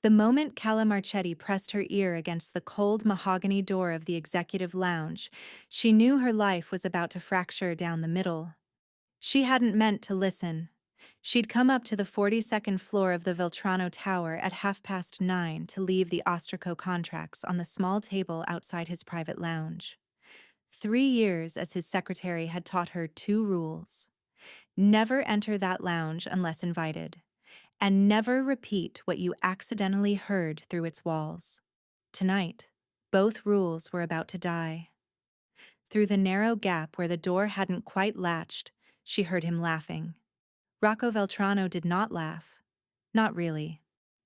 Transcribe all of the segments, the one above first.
The moment Calla Marchetti pressed her ear against the cold mahogany door of the executive lounge, she knew her life was about to fracture down the middle. She hadn't meant to listen. She'd come up to the 42nd floor of the Veltrano Tower at 9:30 to leave the Ostraco contracts on the small table outside his private lounge. 3 years as his secretary had taught her two rules. Never enter that lounge unless invited, and never repeat what you accidentally heard through its walls. Tonight, both rules were about to die. Through the narrow gap where the door hadn't quite latched, she heard him laughing. Rocco Veltrano did not laugh. Not really.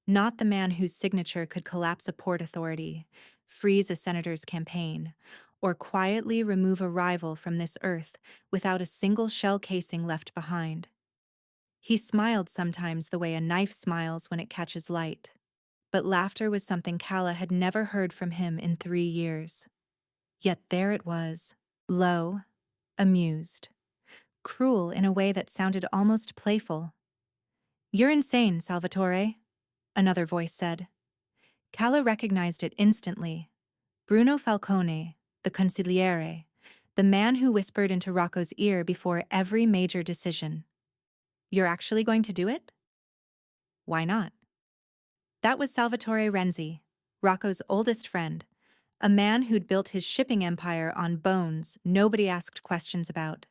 Not the man whose signature could collapse a port authority, freeze a senator's campaign, or quietly remove a rival from this earth without a single shell casing left behind. He smiled sometimes the way a knife smiles when it catches light. But laughter was something Calla had never heard from him in 3 years. Yet there it was, low, amused, cruel in a way that sounded almost playful. "You're insane, Salvatore," another voice said. Calla recognized it instantly. Bruno Falcone, the consigliere, the man who whispered into Rocco's ear before every major decision. "You're actually going to do it?" "Why not?" That was Salvatore Renzi, Rocco's oldest friend, a man who'd built his shipping empire on bones nobody asked questions about.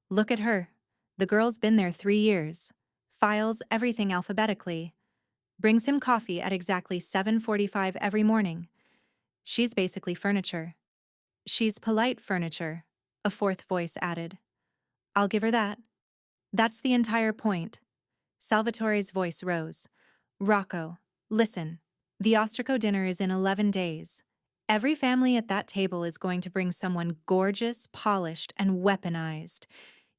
"Look at her. The girl's been there 3 years. Files everything alphabetically. Brings him coffee at exactly 7:45 every morning. She's basically furniture." "She's polite furniture," a fourth voice added. "I'll give her that. That's the entire point." Salvatore's voice rose. "Rocco, listen. The Ostraco dinner is in 11 days. Every family at that table is going to bring someone gorgeous, polished, and weaponized.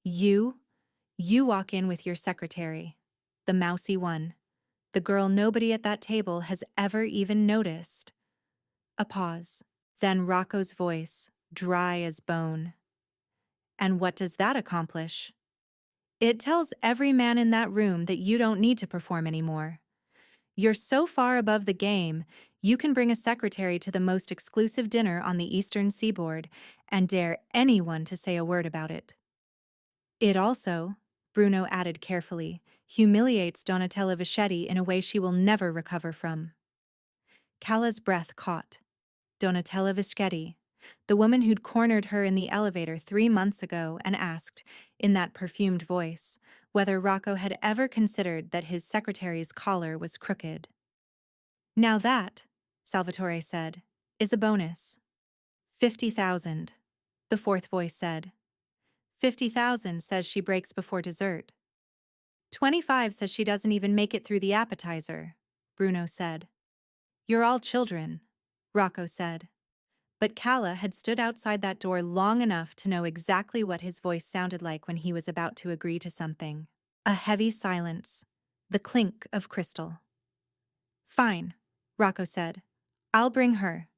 You walk in with your secretary, the mousy one, the girl nobody at that table has ever even noticed." A pause. Then Rocco's voice, dry as bone. "And what does that accomplish?" "It tells every man in that room that you don't need to perform anymore. You're so far above the game, you can bring a secretary to the most exclusive dinner on the Eastern Seaboard and dare anyone to say a word about it. It also," Bruno added carefully, "humiliates Donatella Vischetti in a way she will never recover from." Calla's breath caught. Donatella Vischetti, the woman who'd cornered her in the elevator 3 months ago and asked, in that perfumed voice, whether Rocco had ever considered that his secretary's collar was crooked. "Now that," Salvatore said, "is a bonus." 50,000, the fourth voice said. 50,000 says she breaks before dessert. 25 says she doesn't even make it through the appetizer, Bruno said. "You're all children," Rocco said. But Calla had stood outside that door long enough to know exactly what his voice sounded like when he was about to agree to something. A heavy silence, the clink of crystal. "Fine," Rocco said. "I'll bring her.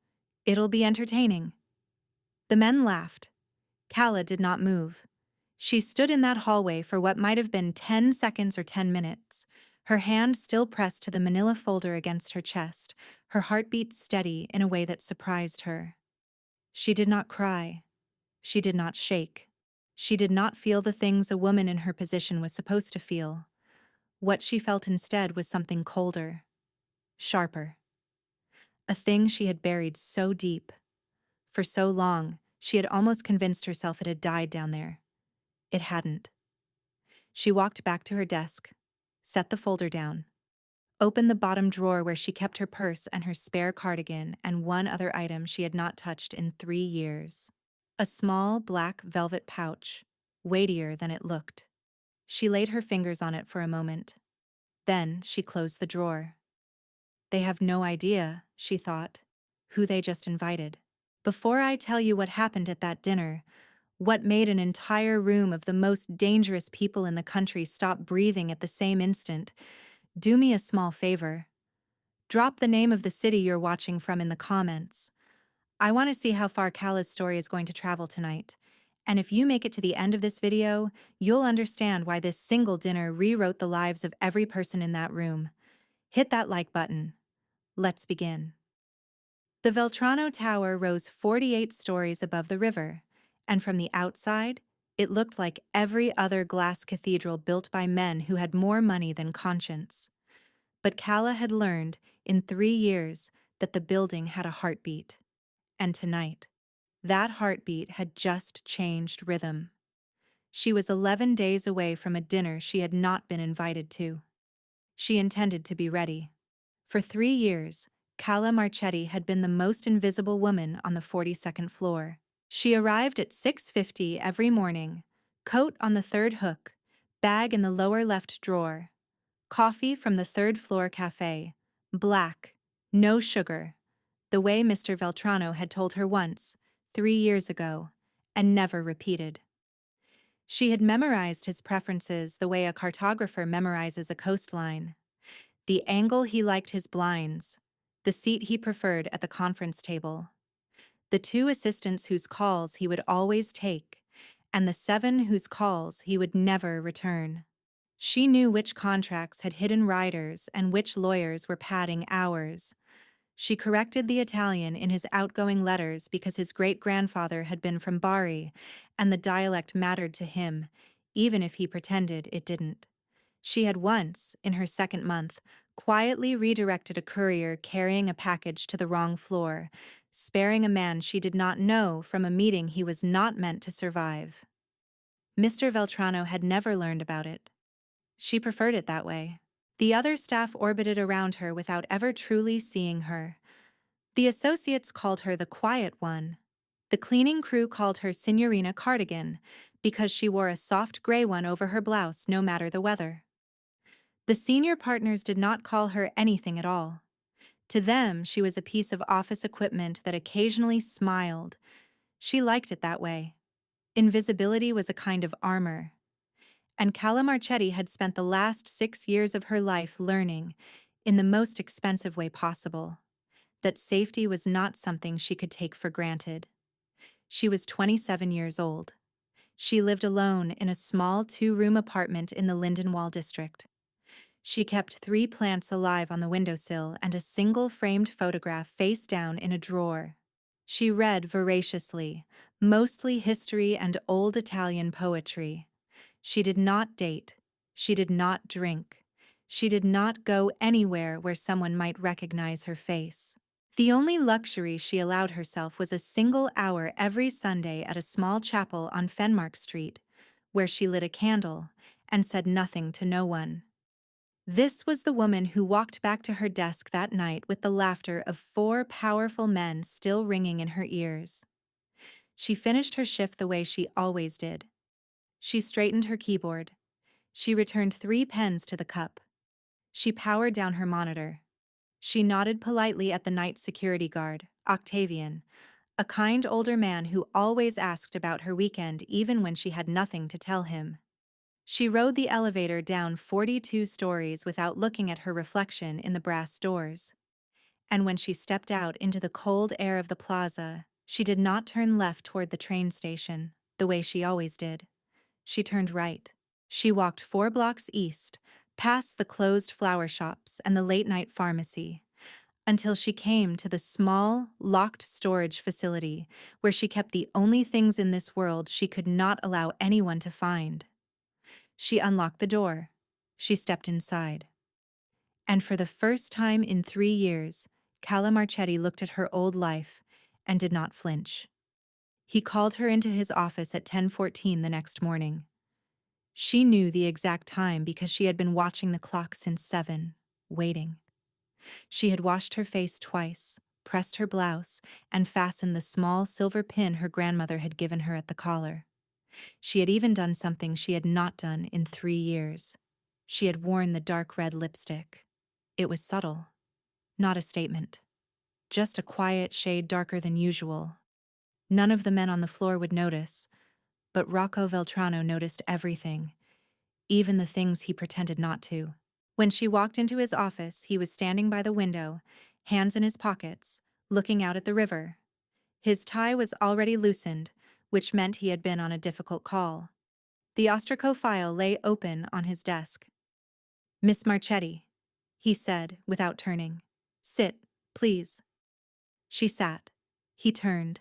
It'll be entertaining." The men laughed. Calla did not move. She stood in that hallway for what might have been 10 seconds or 10 minutes, her hand still pressed to the manila folder against her chest, her heartbeat steady in a way that surprised her. She did not cry. She did not shake. She did not feel the things a woman in her position was supposed to feel. What she felt instead was something colder, sharper. A thing she had buried so deep. For so long, she had almost convinced herself it had died down there. It hadn't. She walked back to her desk, set the folder down, opened the bottom drawer where she kept her purse and her spare cardigan and one other item she had not touched in 3 years. A small black velvet pouch, weightier than it looked. She laid her fingers on it for a moment. Then she closed the drawer. They have no idea, she thought, who they just invited. Before I tell you what happened at that dinner, what made an entire room of the most dangerous people in the country stop breathing at the same instant, do me a small favor. Drop the name of the city you're watching from in the comments. I want to see how far Calla's story is going to travel tonight. And if you make it to the end of this video, you'll understand why this single dinner rewrote the lives of every person in that room. Hit that like button. Let's begin. The Veltrano Tower rose 48 stories above the river, and from the outside, it looked like every other glass cathedral built by men who had more money than conscience. But Calla had learned, in 3 years, that the building had a heartbeat. And tonight, that heartbeat had just changed rhythm. She was 11 days away from a dinner she had not been invited to. She intended to be ready. For 3 years, Calla Marchetti had been the most invisible woman on the 42nd floor. She arrived at 6:50 every morning, coat on the third hook, bag in the lower left drawer, coffee from the third-floor cafe, black, no sugar, the way Mr. Veltrano had told her once, 3 years ago, and never repeated. She had memorized his preferences the way a cartographer memorizes a coastline. The angle he liked his blinds, the seat he preferred at the conference table, the 2 assistants whose calls he would always take, and the 7 whose calls he would never return. She knew which contracts had hidden riders and which lawyers were padding hours. She corrected the Italian in his outgoing letters because his great-grandfather had been from Bari, and the dialect mattered to him, even if he pretended it didn't. She had once, in her second month, quietly redirected a courier carrying a package to the wrong floor, sparing a man she did not know from a meeting he was not meant to survive. Mr. Veltrano had never learned about it. She preferred it that way. The other staff orbited around her without ever truly seeing her. The associates called her the quiet one. The cleaning crew called her Signorina Cardigan because she wore a soft gray one over her blouse no matter the weather. The senior partners did not call her anything at all. To them, she was a piece of office equipment that occasionally smiled. She liked it that way. Invisibility was a kind of armor. And Calla Marchetti had spent the last 6 years of her life learning, in the most expensive way possible, that safety was not something she could take for granted. She was 27 years old. She lived alone in a small 2-room apartment in the Lindenwall district. She kept 3 plants alive on the windowsill and a single framed photograph face down in a drawer. She read voraciously, mostly history and old Italian poetry. She did not date. She did not drink. She did not go anywhere where someone might recognize her face. The only luxury she allowed herself was a single hour every Sunday at a small chapel on Fenmark Street, where she lit a candle and said nothing to no one. This was the woman who walked back to her desk that night with the laughter of 4 powerful men still ringing in her ears. She finished her shift the way she always did. She straightened her keyboard. She returned 3 pens to the cup. She powered down her monitor. She nodded politely at the night security guard, Octavian, a kind older man who always asked about her weekend even when she had nothing to tell him. She rode the elevator down 42 stories without looking at her reflection in the brass doors. And when she stepped out into the cold air of the plaza, she did not turn left toward the train station, the way she always did. She turned right. She walked 4 blocks east, past the closed flower shops and the late-night pharmacy, until she came to the small, locked storage facility where she kept the only things in this world she could not allow anyone to find. She unlocked the door. She stepped inside. And for the first time in 3 years, Calla Marchetti looked at her old life and did not flinch. He called her into his office at 10:14 the next morning. She knew the exact time because she had been watching the clock since 7, waiting. She had washed her face twice, pressed her blouse, and fastened the small silver pin her grandmother had given her at the collar. She had even done something she had not done in 3 years. She had worn the dark red lipstick. It was subtle, not a statement. Just a quiet shade darker than usual. None of the men on the floor would notice, but Rocco Veltrano noticed everything, even the things he pretended not to. When she walked into his office, he was standing by the window, hands in his pockets, looking out at the river. His tie was already loosened, which meant he had been on a difficult call. The Ostraco file lay open on his desk. "Miss Marchetti." he said, without turning. Sit, please. She sat. He turned.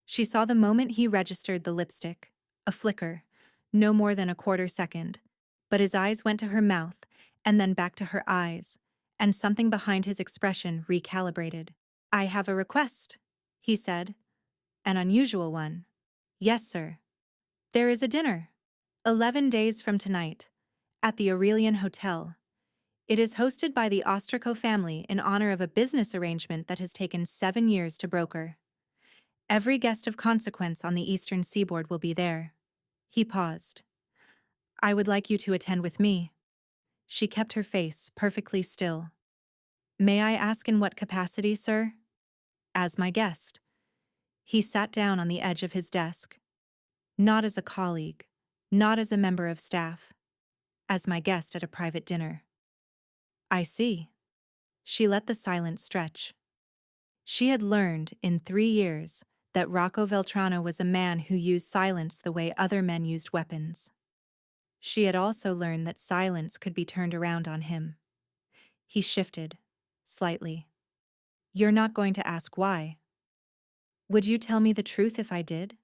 She saw the moment he registered the lipstick. A flicker. No more than a quarter second. But his eyes went to her mouth, and then back to her eyes, and something behind his expression recalibrated. I have a request, he said. An unusual one. Yes, sir. There is a dinner. 11 days from tonight. At the Aurelian Hotel. It is hosted by the Ostraco family in honor of a business arrangement that has taken 7 years to broker. Every guest of consequence on the eastern seaboard will be there. He paused. I would like you to attend with me. She kept her face perfectly still. May I ask in what capacity, sir? As my guest. He sat down on the edge of his desk. Not as a colleague, not as a member of staff. As my guest at a private dinner. I see. She let the silence stretch. She had learned, in 3 years, that Rocco Veltrano was a man who used silence the way other men used weapons. She had also learned that silence could be turned around on him. He shifted, slightly. You're not going to ask why. Would you tell me the truth if I did?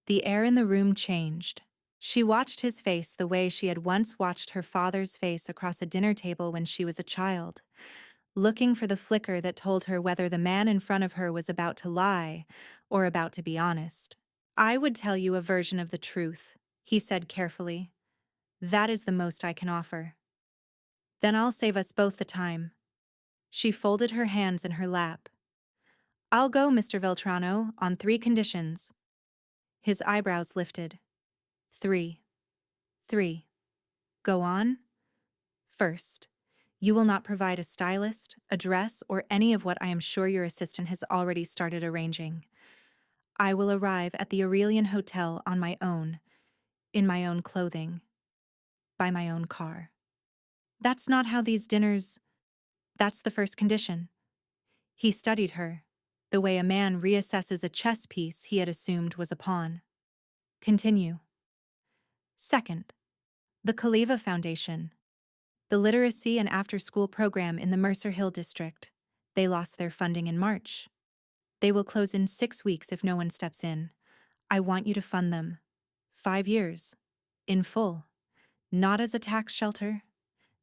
The air in the room changed. She watched his face the way she had once watched her father's face across a dinner table when she was a child, looking for the flicker that told her whether the man in front of her was about to lie or about to be honest. I would tell you a version of the truth, he said carefully. That is the most I can offer. Then I'll save us both the time. She folded her hands in her lap. I'll go, Mr. Veltrano, on 3 conditions. His eyebrows lifted. 3. 3. Go on. First, you will not provide a stylist, a dress, or any of what I am sure your assistant has already started arranging. I will arrive at the Aurelian Hotel on my own, in my own clothing, by my own car. That's not how these dinners... That's the first condition. He studied her, the way a man reassesses a chess piece he had assumed was a pawn. Continue. Second, the Khaliva Foundation, the literacy and after-school program in the Mercer Hill district. They lost their funding in March. They will close in 6 weeks if no one steps in. I want you to fund them. 5 years. In full. Not as a tax shelter.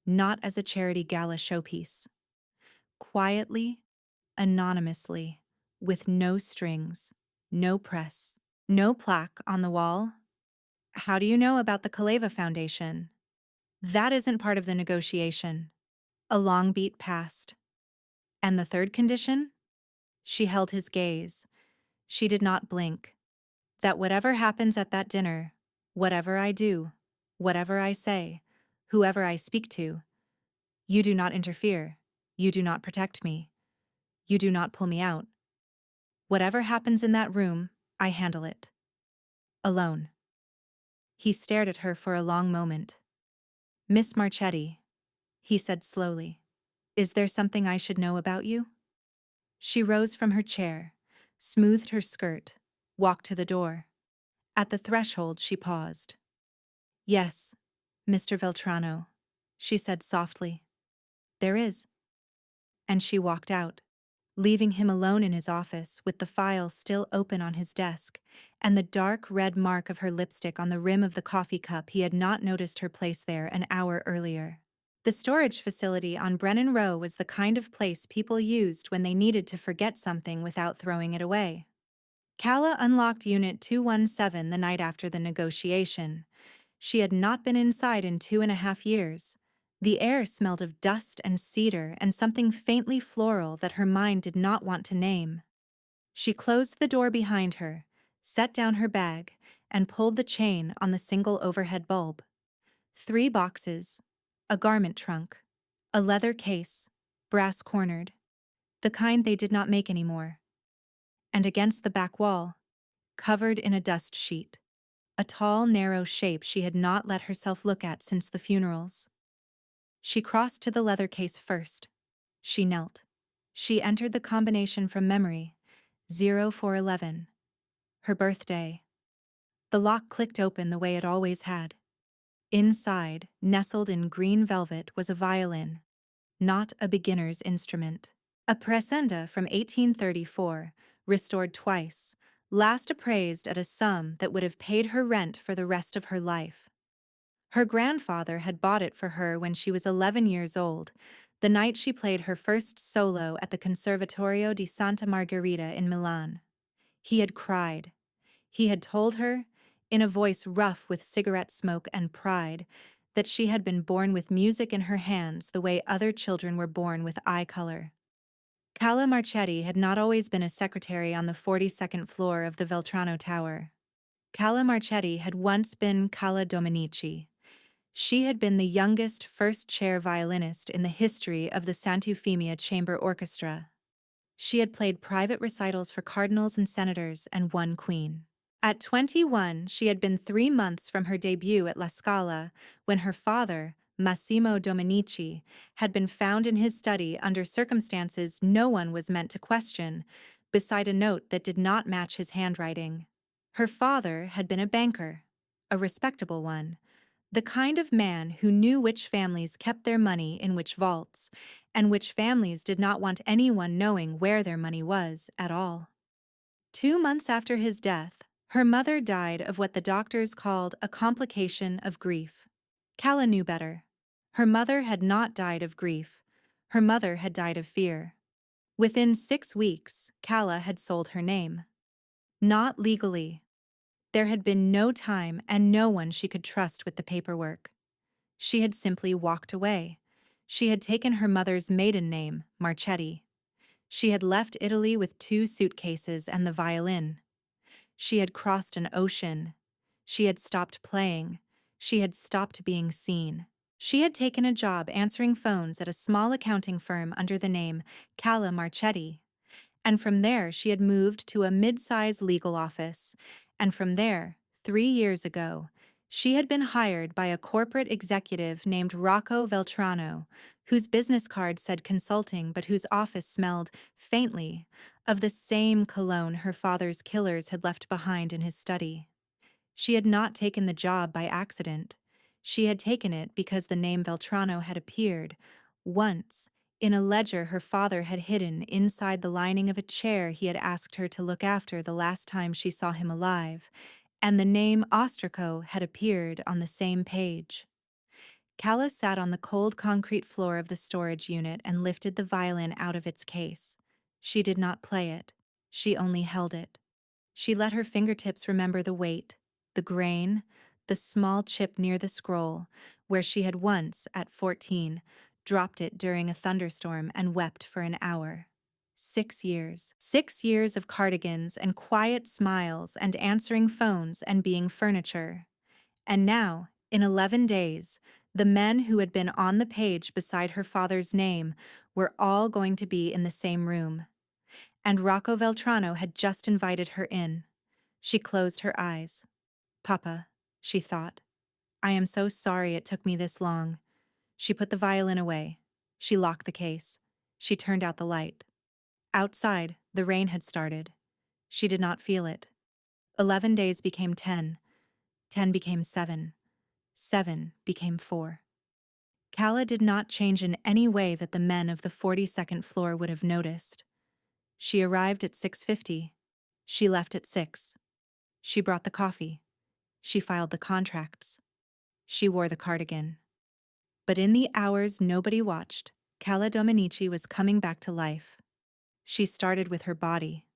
Not as a charity gala showpiece. Quietly, anonymously, with no strings, no press, no plaque on the wall. How do you know about the Khaliva Foundation? That isn't part of the negotiation. A long beat passed. And the third condition? She held his gaze. She did not blink. That whatever happens at that dinner, whatever I do, whatever I say, whoever I speak to, you do not interfere, you do not protect me, you do not pull me out. Whatever happens in that room, I handle it. Alone. He stared at her for a long moment. Miss Marchetti, he said slowly, is there something I should know about you? She rose from her chair, smoothed her skirt, walked to the door. At the threshold, she paused. Yes, Mr. Veltrano, she said softly. There is. And she walked out, leaving him alone in his office with the file still open on his desk and the dark red mark of her lipstick on the rim of the coffee cup he had not noticed her place there an hour earlier. The storage facility on Brennan Row was the kind of place people used when they needed to forget something without throwing it away. Calla unlocked Unit 217 the night after the negotiation. She had not been inside in 2.5 years. The air smelled of dust and cedar and something faintly floral that her mind did not want to name. She closed the door behind her, set down her bag, and pulled the chain on the single overhead bulb. 3 boxes, a garment trunk, a leather case, brass-cornered, the kind they did not make anymore. And against the back wall, covered in a dust sheet, a tall, narrow shape she had not let herself look at since the funerals. She crossed to the leather case first. She knelt. She entered the combination from memory, 0411, her birthday. The lock clicked open the way it always had. Inside, nestled in green velvet, was a violin. not a beginner's instrument. A presenda from 1834, restored twice, last appraised at a sum that would have paid her rent for the rest of her life. Her grandfather had bought it for her when she was 11 years old, the night she played her first solo at the Conservatorio di Santa Margherita in Milan. He had cried. He had told her, in a voice rough with cigarette smoke and pride, that she had been born with music in her hands the way other children were born with eye color. Calla Marchetti had not always been a secretary on the 42nd floor of the Veltrano Tower. Calla Marchetti had once been Calla Dominici. She had been the youngest first-chair violinist in the history of the Sant'Eufemia Chamber Orchestra. She had played private recitals for cardinals and senators and one queen. At 21, she had been 3 months from her debut at La Scala when her father, Massimo Dominici, had been found in his study under circumstances no one was meant to question, beside a note that did not match his handwriting. Her father had been a banker, a respectable one, the kind of man who knew which families kept their money in which vaults, and which families did not want anyone knowing where their money was at all. 2 months after his death, her mother died of what the doctors called a complication of grief. Calla knew better. Her mother had not died of grief. Her mother had died of fear. Within 6 weeks, Calla had sold her name. Not legally. There had been no time and no one she could trust with the paperwork. She had simply walked away. She had taken her mother's maiden name, Marchetti. She had left Italy with 2 suitcases and the violin. She had crossed an ocean. She had stopped playing. She had stopped being seen. She had taken a job answering phones at a small accounting firm under the name Calla Marchetti. And from there she had moved to a mid-size legal office. And from there, 3 years ago, she had been hired by a corporate executive named Rocco Veltrano, whose business card said consulting but whose office smelled, faintly, of the same cologne her father's killers had left behind in his study. She had not taken the job by accident. She had taken it because the name Veltrano had appeared, once, in a ledger her father had hidden inside the lining of a chair he had asked her to look after the last time she saw him alive, and the name Ostraco had appeared on the same page. Calla sat on the cold concrete floor of the storage unit and lifted the violin out of its case. She did not play it. She only held it. She let her fingertips remember the weight, the grain, the small chip near the scroll, where she had once, at 14, dropped it during a thunderstorm and wept for an hour. 6 years. 6 years of cardigans and quiet smiles and answering phones and being furniture. And now, in 11 days, the men who had been on the page beside her father's name were all going to be in the same room. And Rocco Veltrano had just invited her in. She closed her eyes. "Papa," she thought, "I am so sorry it took me this long." She put the violin away. She locked the case. She turned out the light. Outside, the rain had started. She did not feel it. 11 days became 10. 10 became 7. 7 became 4. Calla did not change in any way that the men of the 42nd floor would have noticed. She arrived at 6:50. She left at 6. She brought the coffee. She filed the contracts. She wore the cardigan. But in the hours nobody watched, Calla Dominici was coming back to life. She started with her body.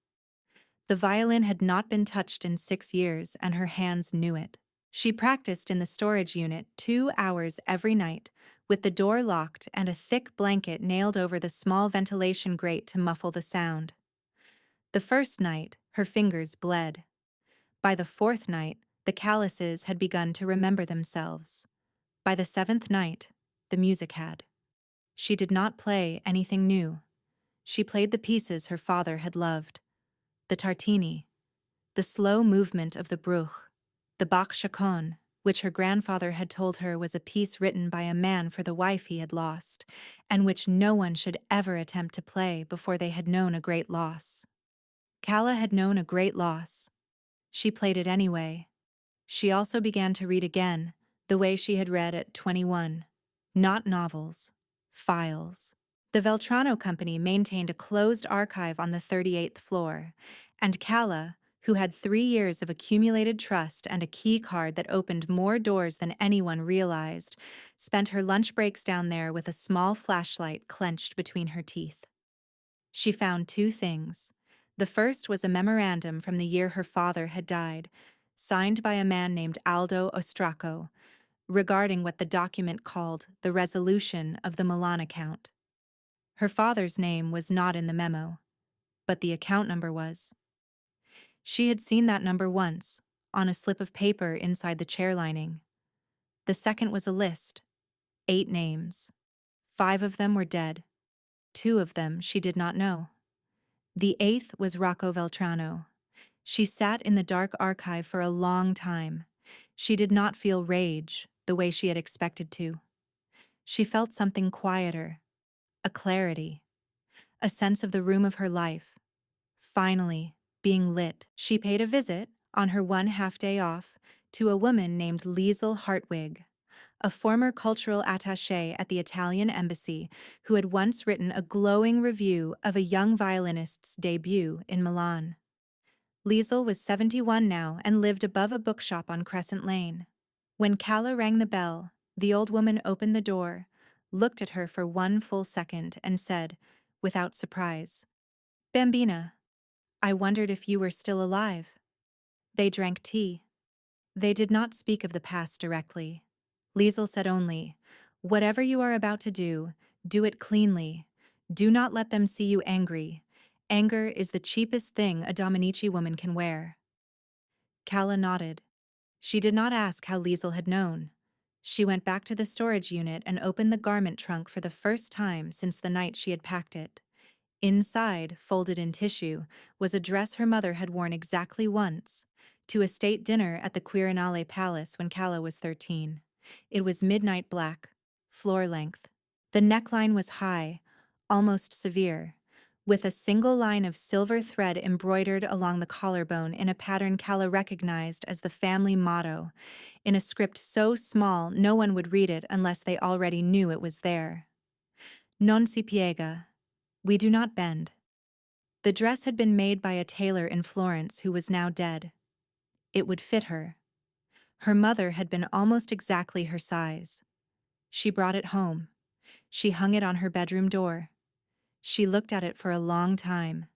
The violin had not been touched in 6 years, and her hands knew it. She practiced in the storage unit 2 hours every night, with the door locked and a thick blanket nailed over the small ventilation grate to muffle the sound. The first night, her fingers bled. By the 4th night, the calluses had begun to remember themselves. By the 7th night, the music had. She did not play anything new. She played the pieces her father had loved. The Tartini, the slow movement of the Bruch, the Bach Chaconne, which her grandfather had told her was a piece written by a man for the wife he had lost, and which no one should ever attempt to play before they had known a great loss. Calla had known a great loss. She played it anyway. She also began to read again, the way she had read at 21. Not novels. Files. The Veltrano Company maintained a closed archive on the 38th floor, and Calla, who had 3 years of accumulated trust and a key card that opened more doors than anyone realized, spent her lunch breaks down there with a small flashlight clenched between her teeth. She found two things. The first was a memorandum from the year her father had died, signed by a man named Aldo Ostraco, regarding what the document called the resolution of the Milan account. Her father's name was not in the memo, but the account number was. She had seen that number once, on a slip of paper inside the chair lining. The second was a list, 8 names. 5 of them were dead. 2 of them she did not know. The 8th was Rocco Veltrano. She sat in the dark archive for a long time. She did not feel rage the way she had expected to. She felt something quieter, a clarity, a sense of the room of her life, finally being lit. She paid a visit, on her one half-day off, to a woman named Liesl Hartwig, a former cultural attaché at the Italian embassy who had once written a glowing review of a young violinist's debut in Milan. Liesl was 71 now and lived above a bookshop on Crescent Lane. When Calla rang the bell, the old woman opened the door, looked at her for one full second, and said, without surprise, "Bambina, I wondered if you were still alive." They drank tea. They did not speak of the past directly. Liesl said only, "Whatever you are about to do it cleanly. Do not let them see you angry. Anger is the cheapest thing a Dominici woman can wear." Calla nodded. She did not ask how Liesl had known. She went back to the storage unit and opened the garment trunk for the first time since the night she had packed it. Inside, folded in tissue, was a dress her mother had worn exactly once, to a state dinner at the Quirinale Palace when Calla was 13. It was midnight black, floor length. The neckline was high, almost severe, with a single line of silver thread embroidered along the collarbone in a pattern Calla recognized as the family motto, in a script so small no one would read it unless they already knew it was there. Non si piega. We do not bend. The dress had been made by a tailor in Florence who was now dead. It would fit her. Her mother had been almost exactly her size. She brought it home. She hung it on her bedroom door. She looked at it for a long time.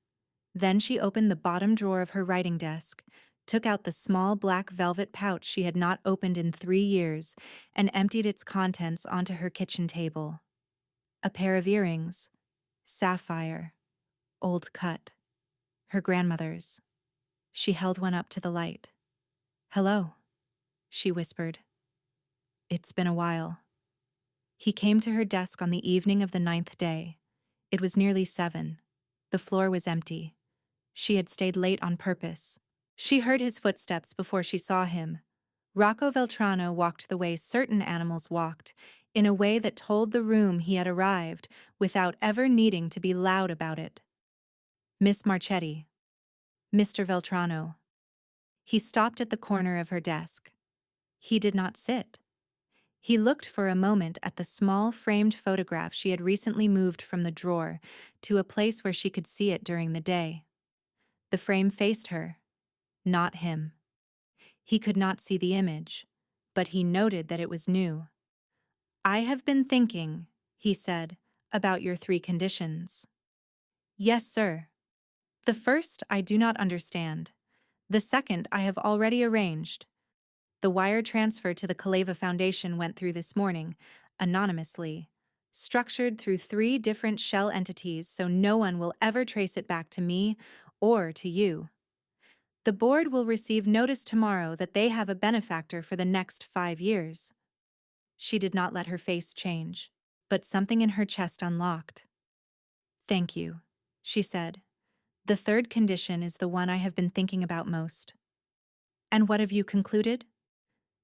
Then she opened the bottom drawer of her writing desk, took out the small black velvet pouch she had not opened in 3 years, and emptied its contents onto her kitchen table. A pair of earrings, sapphire, old cut, her grandmother's. She held one up to the light. "Hello," she whispered. "It's been a while." He came to her desk on the evening of the 9th day. It was nearly 7. The floor was empty. She had stayed late on purpose. She heard his footsteps before she saw him. Rocco Veltrano walked the way certain animals walked, in a way that told the room he had arrived without ever needing to be loud about it. "Miss Marchetti." "Mr. Veltrano." He stopped at the corner of her desk. He did not sit. He looked for a moment at the small framed photograph she had recently moved from the drawer to a place where she could see it during the day. The frame faced her, not him. He could not see the image, but he noted that it was new. "I have been thinking," he said, "about your 3 conditions." "Yes, sir. The first I do not understand. The second I have already arranged. The wire transfer to the Kaleva Foundation went through this morning, anonymously, structured through 3 different shell entities so no one will ever trace it back to me or to you. The board will receive notice tomorrow that they have a benefactor for the next 5 years." She did not let her face change, but something in her chest unlocked. "Thank you," she said. "The third condition is the one I have been thinking about most." "And what have you concluded?"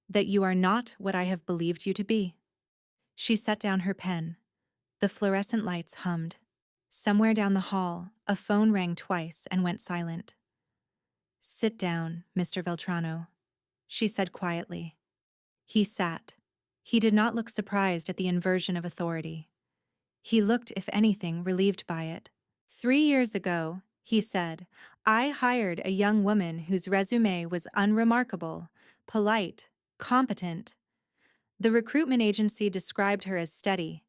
"That you are not what I have believed you to be." She set down her pen. The fluorescent lights hummed. Somewhere down the hall, a phone rang twice and went silent. "Sit down, Mr. Veltrano," she said quietly. He sat. He did not look surprised at the inversion of authority. He looked, if anything, relieved by it. 3 years ago, he said, I hired a young woman whose resume was unremarkable, polite, competent. The recruitment agency described her as steady.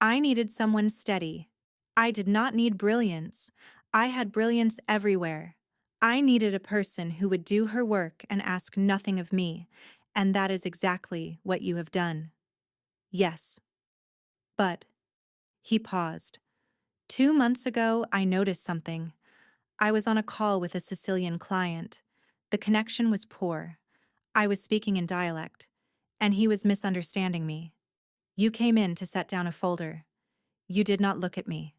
I needed someone steady. I did not need brilliance. I had brilliance everywhere. I needed a person who would do her work and ask nothing of me, and that is exactly what you have done. Yes. But, he paused. 2 months ago, I noticed something. I was on a call with a Sicilian client. The connection was poor. I was speaking in dialect, and he was misunderstanding me. You came in to set down a folder. You did not look at me.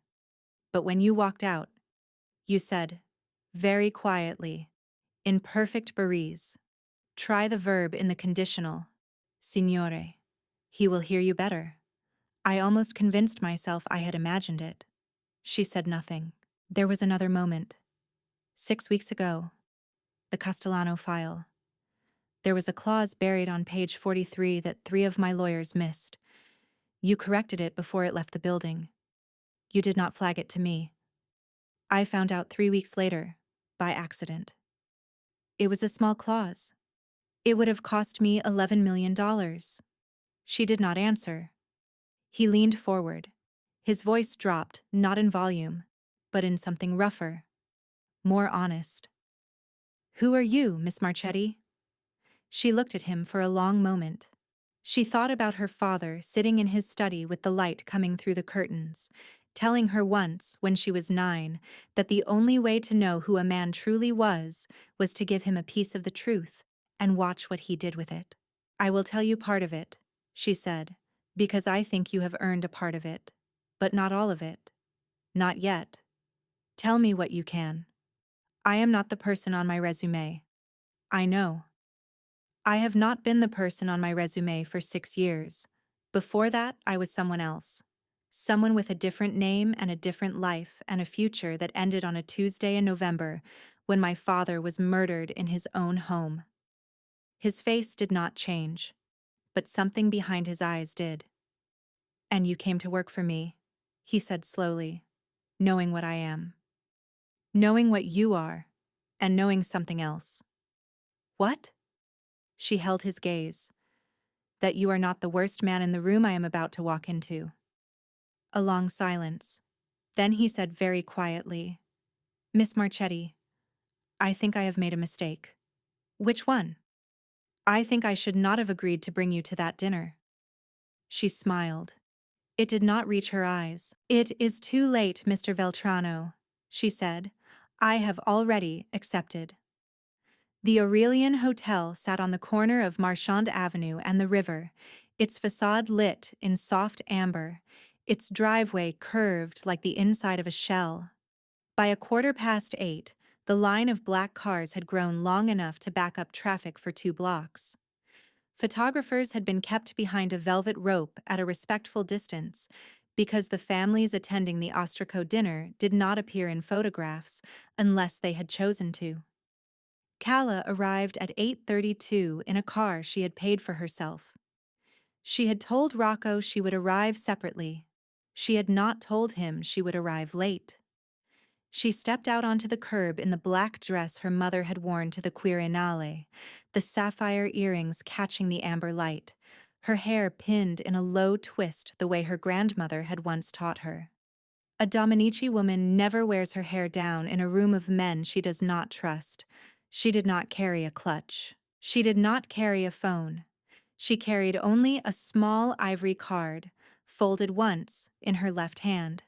But when you walked out, you said, very quietly, in perfect Barese, try the verb in the conditional. Signore. He will hear you better. I almost convinced myself I had imagined it. She said nothing. There was another moment. 6 weeks ago. The Castellano file. There was a clause buried on page 43 that 3 of my lawyers missed. You corrected it before it left the building. You did not flag it to me. I found out 3 weeks later, by accident. It was a small clause. It would have cost me $11 million. She did not answer. He leaned forward. His voice dropped, not in volume, but in something rougher, more honest. Who are you, Miss Marchetti? She looked at him for a long moment. She thought about her father sitting in his study with the light coming through the curtains, telling her once, when she was 9, that the only way to know who a man truly was to give him a piece of the truth and watch what he did with it. I will tell you part of it, she said, because I think you have earned a part of it, but not all of it. Not yet. Tell me what you can. I am not the person on my resume. I know. I have not been the person on my resume for 6 years. Before that, I was someone else. Someone with a different name and a different life and a future that ended on a Tuesday in November when my father was murdered in his own home. His face did not change, but something behind his eyes did. And you came to work for me, he said slowly, knowing what I am. Knowing what you are, and knowing something else. What? She held his gaze. That you are not the worst man in the room I am about to walk into. A long silence. Then he said very quietly, Miss Marchetti, I think I have made a mistake. Which one? I think I should not have agreed to bring you to that dinner. She smiled. It did not reach her eyes. It is too late, Mr. Veltrano, she said. I have already accepted. The Aurelian Hotel sat on the corner of Marchand Avenue and the river, its facade lit in soft amber, its driveway curved like the inside of a shell. By 8:15, the line of black cars had grown long enough to back up traffic for 2 blocks. Photographers had been kept behind a velvet rope at a respectful distance because the families attending the Ostraco dinner did not appear in photographs unless they had chosen to. Calla arrived at 8:32 in a car she had paid for herself. She had told Rocco she would arrive separately. She had not told him she would arrive late. She stepped out onto the curb in the black dress her mother had worn to the Quirinale, the sapphire earrings catching the amber light, her hair pinned in a low twist the way her grandmother had once taught her. A Dominici woman never wears her hair down in a room of men she does not trust. She did not carry a clutch. She did not carry a phone. She carried only a small ivory card, folded once, in her left hand.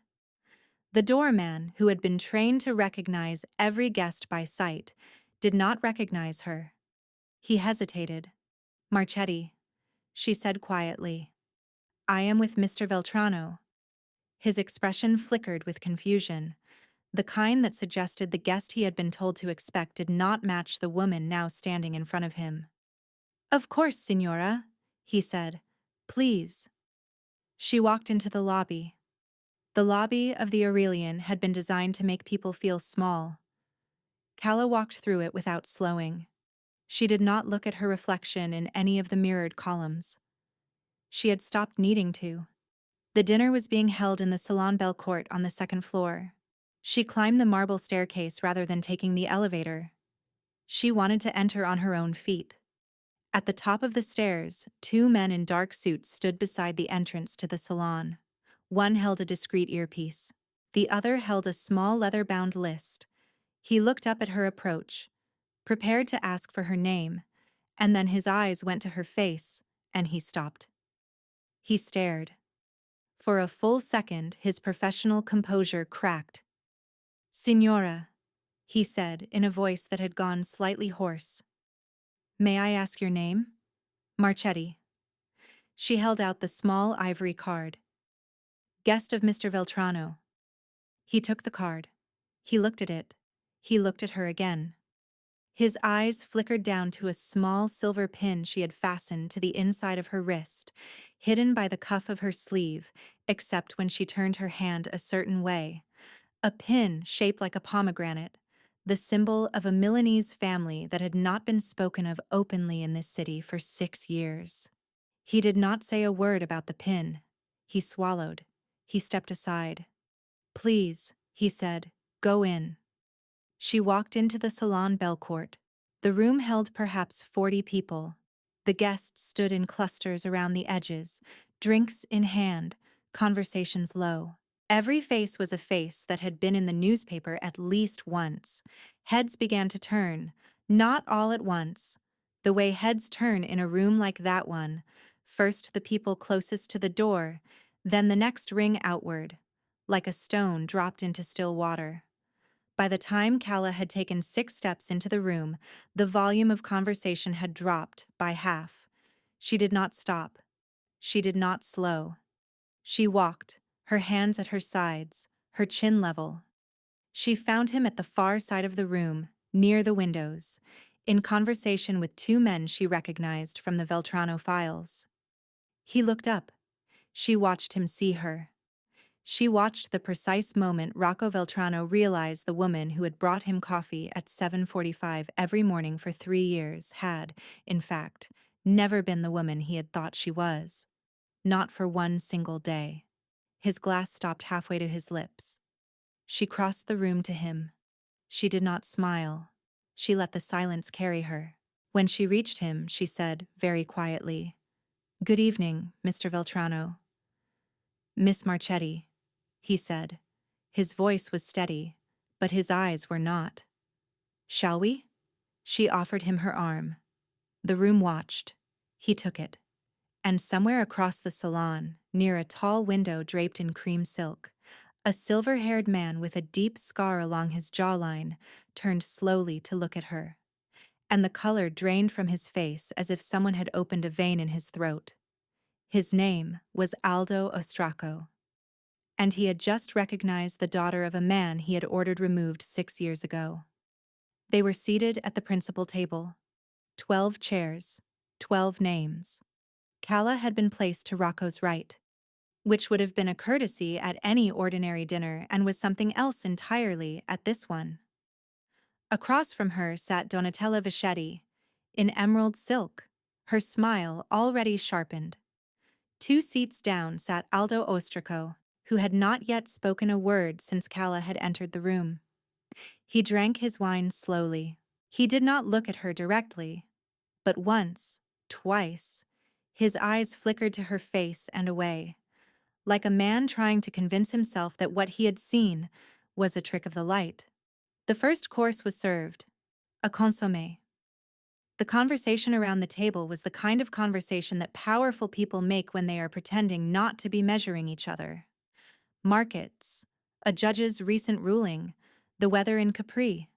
The doorman, who had been trained to recognize every guest by sight, did not recognize her. He hesitated. Marchetti, she said quietly. I am with Mr. Veltrano. His expression flickered with confusion, the kind that suggested the guest he had been told to expect did not match the woman now standing in front of him. Of course, Signora, he said. Please. She walked into the lobby. The lobby of the Aurelian had been designed to make people feel small. Calla walked through it without slowing. She did not look at her reflection in any of the mirrored columns. She had stopped needing to. The dinner was being held in the Salon Bellecourt on the second floor. She climbed the marble staircase rather than taking the elevator. She wanted to enter on her own feet. At the top of the stairs, two men in dark suits stood beside the entrance to the salon. One held a discreet earpiece. The other held a small leather-bound list. He looked up at her approach, prepared to ask for her name, and then his eyes went to her face, and he stopped. He stared. For a full second, his professional composure cracked. "Signora," he said in a voice that had gone slightly hoarse. "May I ask your name?" "Marchetti." She held out the small ivory card. "Guest of Mr. Veltrano." He took the card. He looked at it. He looked at her again. His eyes flickered down to a small silver pin she had fastened to the inside of her wrist, hidden by the cuff of her sleeve, except when she turned her hand a certain way. A pin shaped like a pomegranate, the symbol of a Milanese family that had not been spoken of openly in this city for 6 years. He did not say a word about the pin. He swallowed. He stepped aside. "Please," he said, "go in." She walked into the Salon Bellecourt. The room held perhaps 40 people. The guests stood in clusters around the edges, drinks in hand, conversations low. Every face was a face that had been in the newspaper at least once. Heads began to turn, not all at once. The way heads turn in a room like that one, first the people closest to the door, then the next ring outward, like a stone dropped into still water. By the time Calla had taken 6 steps into the room, the volume of conversation had dropped by half. She did not stop. She did not slow. She walked, her hands at her sides, her chin level. She found him at the far side of the room, near the windows, in conversation with 2 men she recognized from the Veltrano files. He looked up. She watched him see her. She watched the precise moment Rocco Veltrano realized the woman who had brought him coffee at 7:45 every morning for 3 years had, in fact, never been the woman he had thought she was. Not for one single day. His glass stopped halfway to his lips. She crossed the room to him. She did not smile. She let the silence carry her. When she reached him, she said, very quietly, "Good evening, Mr. Veltrano." "Miss Marchetti," he said. His voice was steady, but his eyes were not. "Shall we?" She offered him her arm. The room watched. He took it. And somewhere across the salon, near a tall window draped in cream silk, a silver-haired man with a deep scar along his jawline turned slowly to look at her. And the color drained from his face as if someone had opened a vein in his throat. His name was Aldo Ostraco. And he had just recognized the daughter of a man he had ordered removed 6 years ago. They were seated at the principal table. 12 chairs, 12 names. Calla had been placed to Rocco's right, which would have been a courtesy at any ordinary dinner and was something else entirely at this one. Across from her sat Donatella Vischetti, in emerald silk, her smile already sharpened. 2 seats down sat Aldo Ostraco, who had not yet spoken a word since Calla had entered the room. He drank his wine slowly. He did not look at her directly, but once, twice, his eyes flickered to her face and away, like a man trying to convince himself that what he had seen was a trick of the light. The first course was served, a consommé. The conversation around the table was the kind of conversation that powerful people make when they are pretending not to be measuring each other. Markets, a judge's recent ruling, the weather in Capri.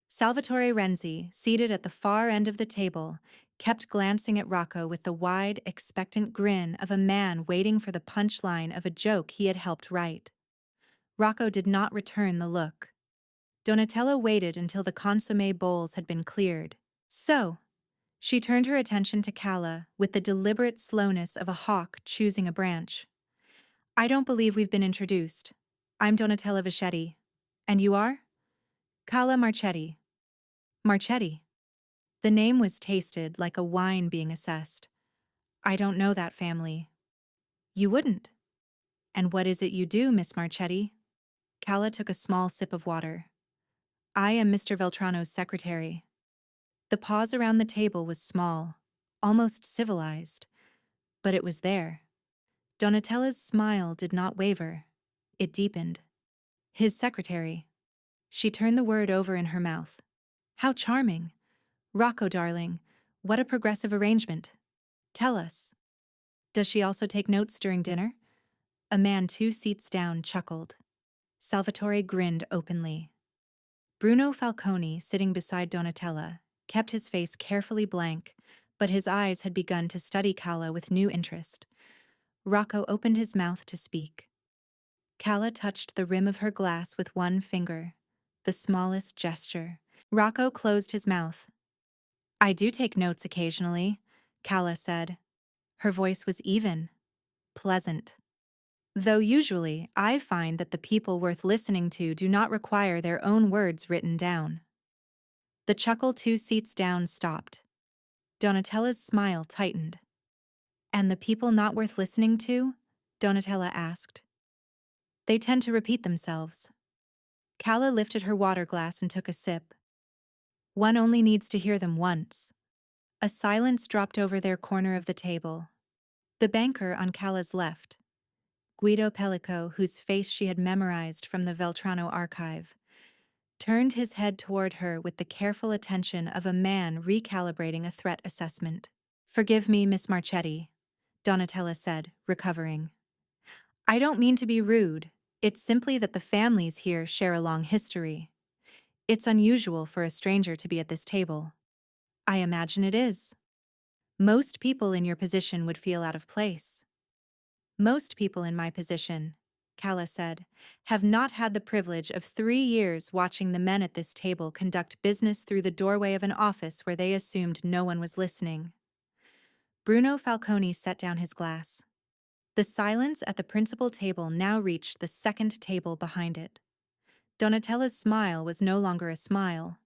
Salvatore Renzi, seated at the far end of the table, kept glancing at Rocco with the wide, expectant grin of a man waiting for the punchline of a joke he had helped write. Rocco did not return the look. Donatella waited until the consommé bowls had been cleared. So, she turned her attention to Calla with the deliberate slowness of a hawk choosing a branch. "I don't believe we've been introduced. I'm Donatella Vischetti. And you are?" "Calla Marchetti." "Marchetti." The name was tasted like a wine being assessed. "I don't know that family." "You wouldn't." And what is it you do, Miss Marchetti? Calla took a small sip of water. I am Mr. Veltrano's secretary. The pause around the table was small, almost civilized, but it was there. Donatella's smile did not waver. It deepened. His secretary. She turned the word over in her mouth. How charming. Rocco, darling, what a progressive arrangement. Tell us. Does she also take notes during dinner? A man 2 seats down chuckled. Salvatore grinned openly. Bruno Falcone, sitting beside Donatella, kept his face carefully blank, but his eyes had begun to study Calla with new interest. Rocco opened his mouth to speak. Calla touched the rim of her glass with one finger, the smallest gesture. Rocco closed his mouth. I do take notes occasionally, Calla said. Her voice was even, pleasant. Though usually, I find that the people worth listening to do not require their own words written down. The chuckle 2 seats down stopped. Donatella's smile tightened. And the people not worth listening to? Donatella asked. They tend to repeat themselves. Calla lifted her water glass and took a sip. One only needs to hear them once. A silence dropped over their corner of the table. The banker on Calla's left, Guido Pellico, whose face she had memorized from the Veltrano archive, turned his head toward her with the careful attention of a man recalibrating a threat assessment. Forgive me, Miss Marchetti, Donatella said, recovering. I don't mean to be rude. It's simply that the families here share a long history. It's unusual for a stranger to be at this table. I imagine it is. Most people in your position would feel out of place. Most people in my position, Calla said, have not had the privilege of 3 years watching the men at this table conduct business through the doorway of an office where they assumed no one was listening. Bruno Falcone set down his glass. The silence at the principal table now reached the second table behind it. Donatella's smile was no longer a smile.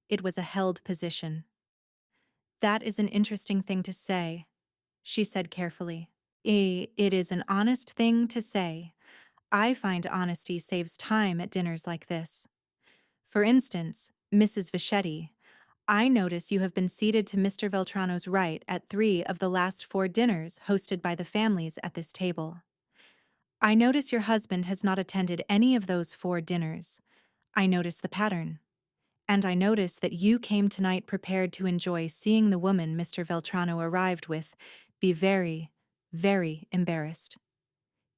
It was a held position. That is an interesting thing to say, she said carefully. It is an honest thing to say. I find honesty saves time at dinners like this. For instance, Mrs. Vichetti, I notice you have been seated to Mr. Veltrano's right at 3 of the last 4 dinners hosted by the families at this table. I notice your husband has not attended any of those 4 dinners. I notice the pattern. And I notice that you came tonight prepared to enjoy seeing the woman Mr. Veltrano arrived with be very, very embarrassed.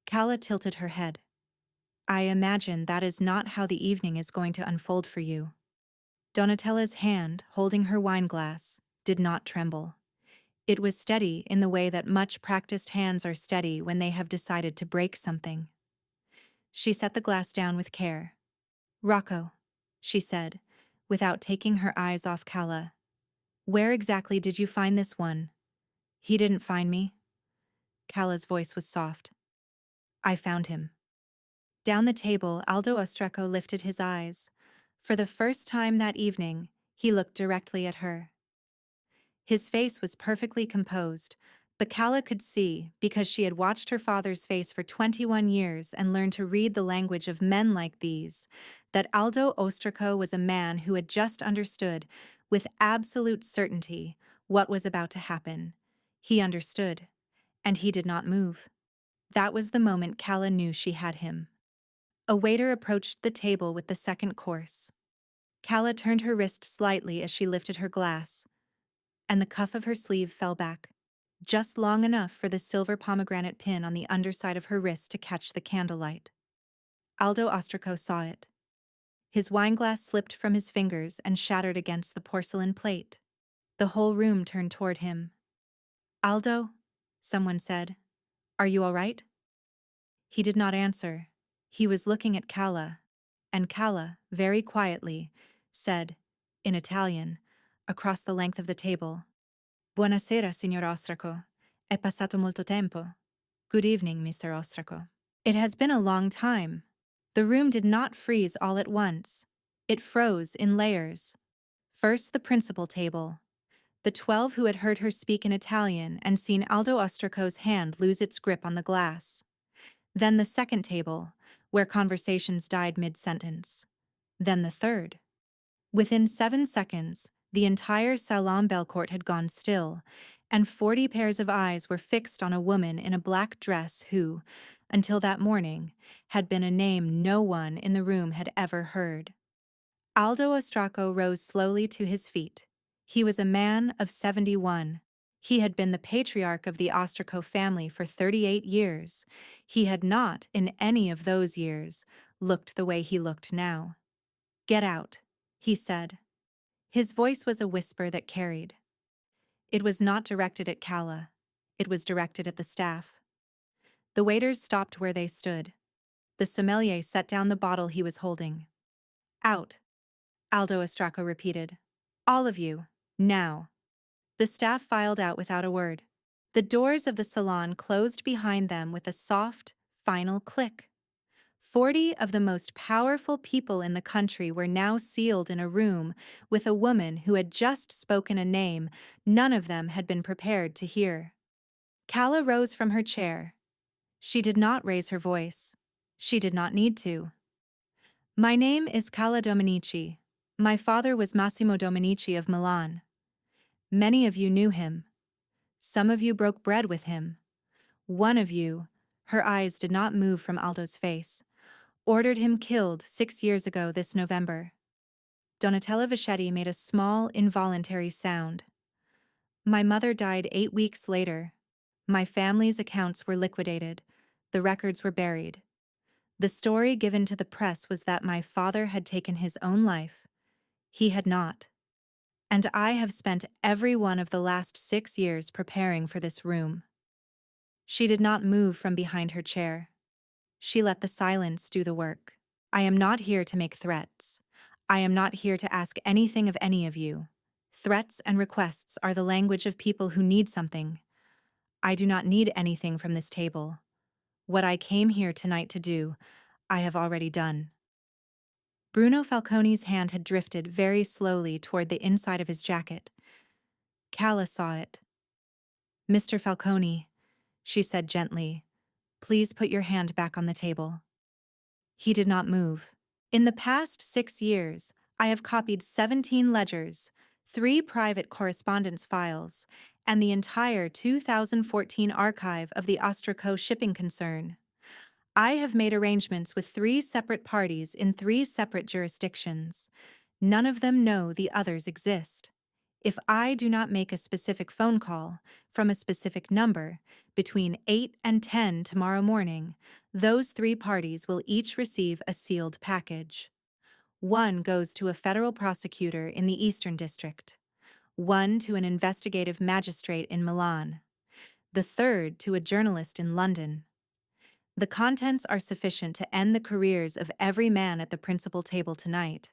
Calla tilted her head. I imagine that is not how the evening is going to unfold for you. Donatella's hand, holding her wineglass, did not tremble. It was steady in the way that much practiced hands are steady when they have decided to break something. She set the glass down with care. Rocco, she said, without taking her eyes off Calla. Where exactly did you find this one? He didn't find me. Calla's voice was soft. I found him. Down the table, Aldo Ostraco lifted his eyes. For the first time that evening, he looked directly at her. His face was perfectly composed, but Calla could see, because she had watched her father's face for 21 years and learned to read the language of men like these, that Aldo Ostraco was a man who had just understood, with absolute certainty, what was about to happen. He understood, and he did not move. That was the moment Calla knew she had him. A waiter approached the table with the second course. Calla turned her wrist slightly as she lifted her glass, and the cuff of her sleeve fell back, just long enough for the silver pomegranate pin on the underside of her wrist to catch the candlelight. Aldo Ostraco saw it. His wineglass slipped from his fingers and shattered against the porcelain plate. The whole room turned toward him. Aldo, someone said, are you all right? He did not answer. He was looking at Calla, and Calla, very quietly, said, in Italian, across the length of the table, Buonasera, signor Ostraco. È passato molto tempo. Good evening, Mr. Ostraco. It has been a long time. The room did not freeze all at once. It froze in layers. First the principal table. The 12 who had heard her speak in Italian and seen Aldo Ostraco's hand lose its grip on the glass. Then the second table, where conversations died mid-sentence. Then the third. Within 7 seconds, the entire Salon Belcourt had gone still, and 40 pairs of eyes were fixed on a woman in a black dress who, until that morning, had been a name no one in the room had ever heard. Aldo Ostraco rose slowly to his feet. He was a man of 71. He had been the patriarch of the Ostraco family for 38 years. He had not, in any of those years, looked the way he looked now. "Get out," he said. His voice was a whisper that carried. It was not directed at Calla. It was directed at the staff. The waiters stopped where they stood. The sommelier set down the bottle he was holding. "Out," Aldo Ostraco repeated. "All of you, now." The staff filed out without a word. The doors of the salon closed behind them with a soft, final click. 40 of the most powerful people in the country were now sealed in a room with a woman who had just spoken a name none of them had been prepared to hear. Calla rose from her chair. She did not raise her voice. She did not need to. "My name is Calla Dominici. My father was Massimo Dominici of Milan. Many of you knew him. Some of you broke bread with him. One of you," her eyes did not move from Aldo's face, "ordered him killed 6 years ago this November." Donatella Vichetti made a small, involuntary sound. "My mother died 8 weeks later. My family's accounts were liquidated. The records were buried. The story given to the press was that my father had taken his own life. He had not. And I have spent every one of the last 6 years preparing for this room." She did not move from behind her chair. She let the silence do the work. "I am not here to make threats. I am not here to ask anything of any of you. Threats and requests are the language of people who need something. I do not need anything from this table. What I came here tonight to do, I have already done." Bruno Falcone's hand had drifted very slowly toward the inside of his jacket. Calla saw it. "Mr. Falcone," she said gently, "please put your hand back on the table." He did not move. "In the past 6 years, I have copied 17 ledgers, 3 private correspondence files, and the entire 2014 archive of the Ostraco shipping concern. I have made arrangements with 3 separate parties in 3 separate jurisdictions. None of them know the others exist. If I do not make a specific phone call from a specific number between 8 and 10 tomorrow morning, those 3 parties will each receive a sealed package. One goes to a federal prosecutor in the Eastern District, one to an investigative magistrate in Milan, the third to a journalist in London. The contents are sufficient to end the careers of every man at the principal table tonight,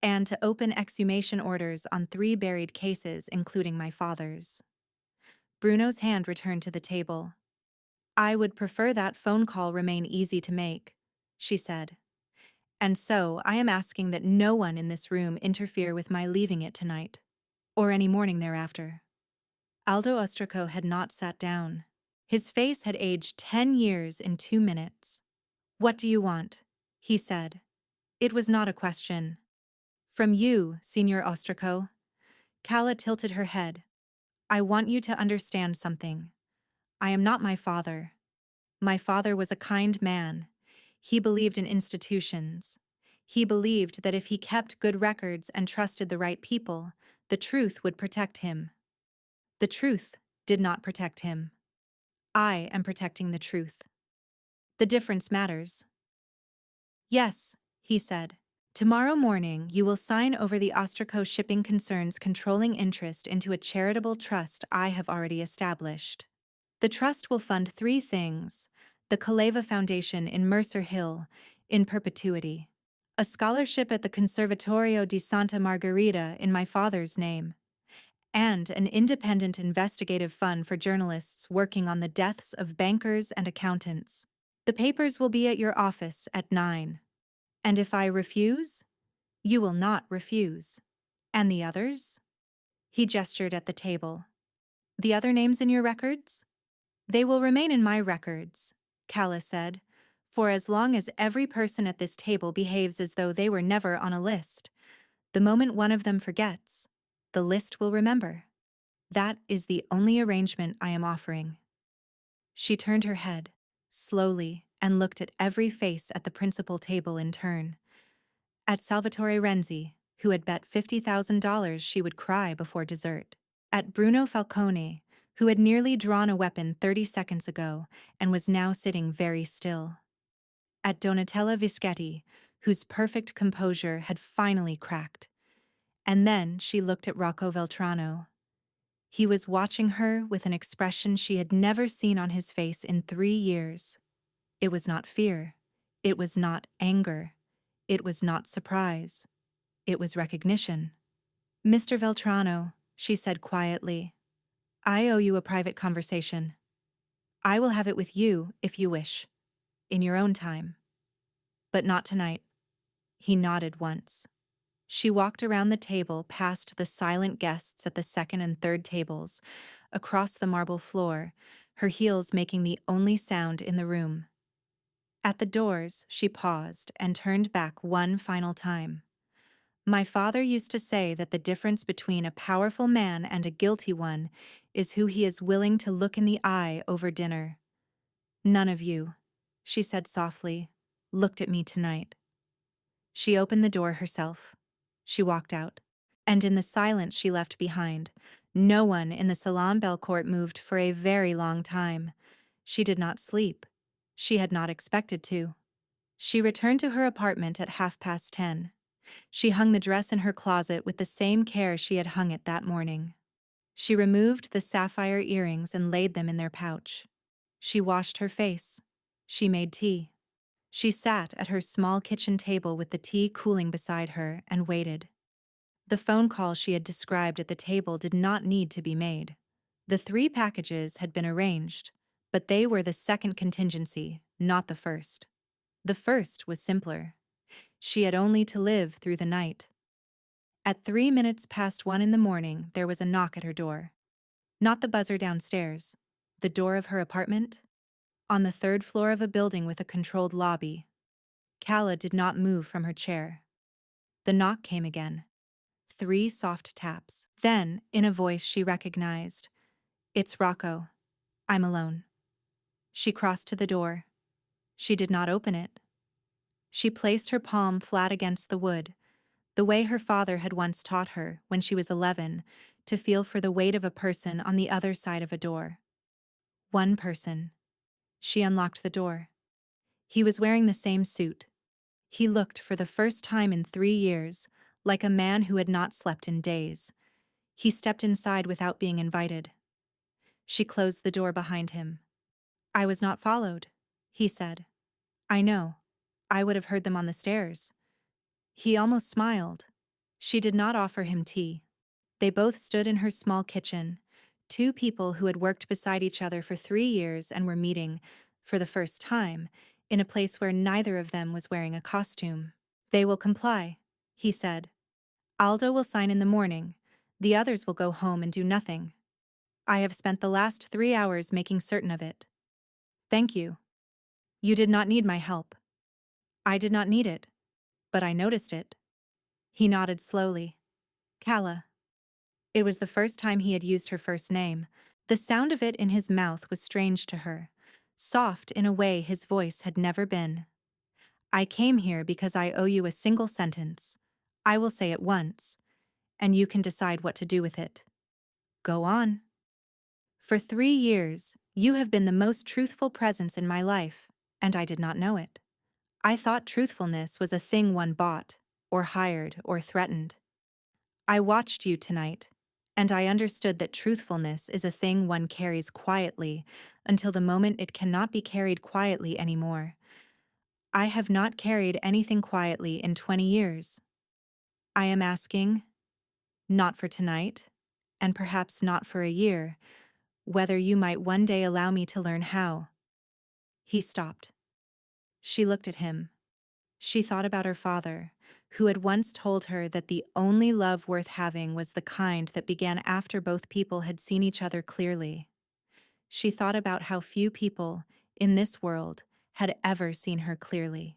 and to open exhumation orders on 3 buried cases, including my father's." Bruno's hand returned to the table. "I would prefer that phone call remain easy to make," she said. "And so I am asking that no one in this room interfere with my leaving it tonight, or any morning thereafter." Aldo Ostraco had not sat down. His face had aged 10 years in 2 minutes. "What do you want?" he said. It was not a question. "From you, Signor Ostraco." Calla tilted her head. "I want you to understand something. I am not my father. My father was a kind man. He believed in institutions. He believed that if he kept good records and trusted the right people, the truth would protect him. The truth did not protect him. I am protecting the truth. The difference matters." "Yes," he said. "Tomorrow morning you will sign over the Ostraco Shipping Concern's controlling interest into a charitable trust I have already established. The trust will fund 3 things: the Kaleva Foundation in Mercer Hill, in perpetuity; a scholarship at the Conservatorio di Santa Margherita in my father's name; and an independent investigative fund for journalists working on the deaths of bankers and accountants. The papers will be at your office at 9. And if I refuse, you will not refuse. And the others?" He gestured at the table. "The other names in your records? They will remain in my records," Calla said. For as long as every person at this table behaves as though they were never on a list, the moment one of them forgets, the list will remember. That is the only arrangement I am offering. She turned her head, slowly, and looked at every face at the principal table in turn. At Salvatore Renzi, who had bet $50,000 she would cry before dessert. At Bruno Falcone, who had nearly drawn a weapon 30 seconds ago and was now sitting very still. At Donatella Vischetti, whose perfect composure had finally cracked. And then she looked at Rocco Veltrano. He was watching her with an expression she had never seen on his face in 3 years. It was not fear. It was not anger. It was not surprise. It was recognition. Mr. Veltrano, she said quietly, I owe you a private conversation. I will have it with you, if you wish, in your own time. But not tonight. He nodded once. She walked around the table past the silent guests at the second and third tables, across the marble floor, her heels making the only sound in the room. At the doors, she paused and turned back one final time. My father used to say that the difference between a powerful man and a guilty one is who he is willing to look in the eye over dinner. None of you, she said softly, looked at me tonight. She opened the door herself. She walked out. And in the silence she left behind, no one in the Salon Belcourt moved for a very long time. She did not sleep. She had not expected to. She returned to her apartment at 10:30. She hung the dress in her closet with the same care she had hung it that morning. She removed the sapphire earrings and laid them in their pouch. She washed her face. She made tea. She sat at her small kitchen table with the tea cooling beside her and waited. The phone call she had described at the table did not need to be made. The 3 packages had been arranged, but they were the second contingency, not the first. The first was simpler. She had only to live through the night. At 1:03 in the morning, there was a knock at her door. Not the buzzer downstairs. The door of her apartment? On the 3rd floor of a building with a controlled lobby. Calla did not move from her chair. The knock came again. 3 soft taps. Then, in a voice she recognized, It's Rocco. I'm alone. She crossed to the door. She did not open it. She placed her palm flat against the wood, the way her father had once taught her, when she was 11, to feel for the weight of a person on the other side of a door. One person. She unlocked the door. He was wearing the same suit. He looked, for the first time in 3 years, like a man who had not slept in days. He stepped inside without being invited. She closed the door behind him. I was not followed, he said. I know. I would have heard them on the stairs. He almost smiled. She did not offer him tea. They both stood in her small kitchen, 2 people who had worked beside each other for 3 years and were meeting, for the first time, in a place where neither of them was wearing a costume. They will comply, he said. Aldo will sign in the morning. The others will go home and do nothing. I have spent the last 3 hours making certain of it. Thank you. You did not need my help. I did not need it, but I noticed it. He nodded slowly. Calla. It was the first time he had used her first name. The sound of it in his mouth was strange to her, soft in a way his voice had never been. I came here because I owe you a single sentence. I will say it once, and you can decide what to do with it. Go on. For 3 years, you have been the most truthful presence in my life, and I did not know it. I thought truthfulness was a thing one bought, or hired, or threatened. I watched you tonight, and I understood that truthfulness is a thing one carries quietly until the moment it cannot be carried quietly anymore. I have not carried anything quietly in 20 years. I am asking, not for tonight, and perhaps not for a year, whether you might one day allow me to learn how. He stopped. She looked at him. She thought about her father, who had once told her that the only love worth having was the kind that began after both people had seen each other clearly. She thought about how few people, in this world, had ever seen her clearly.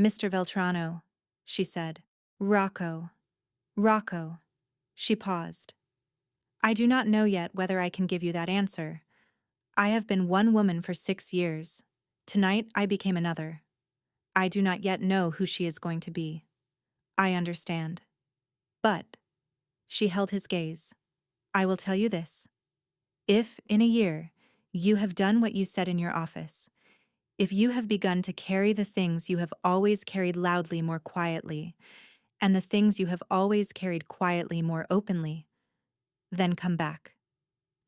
"Mr. Veltrano," she said. "Rocco. Rocco." She paused. "I do not know yet whether I can give you that answer. I have been one woman for 6 years. Tonight I became another. I do not yet know who she is going to be. I understand. But," she held his gaze, "I will tell you this. If, in a year, you have done what you said in your office, if you have begun to carry the things you have always carried loudly more quietly, and the things you have always carried quietly more openly, then come back.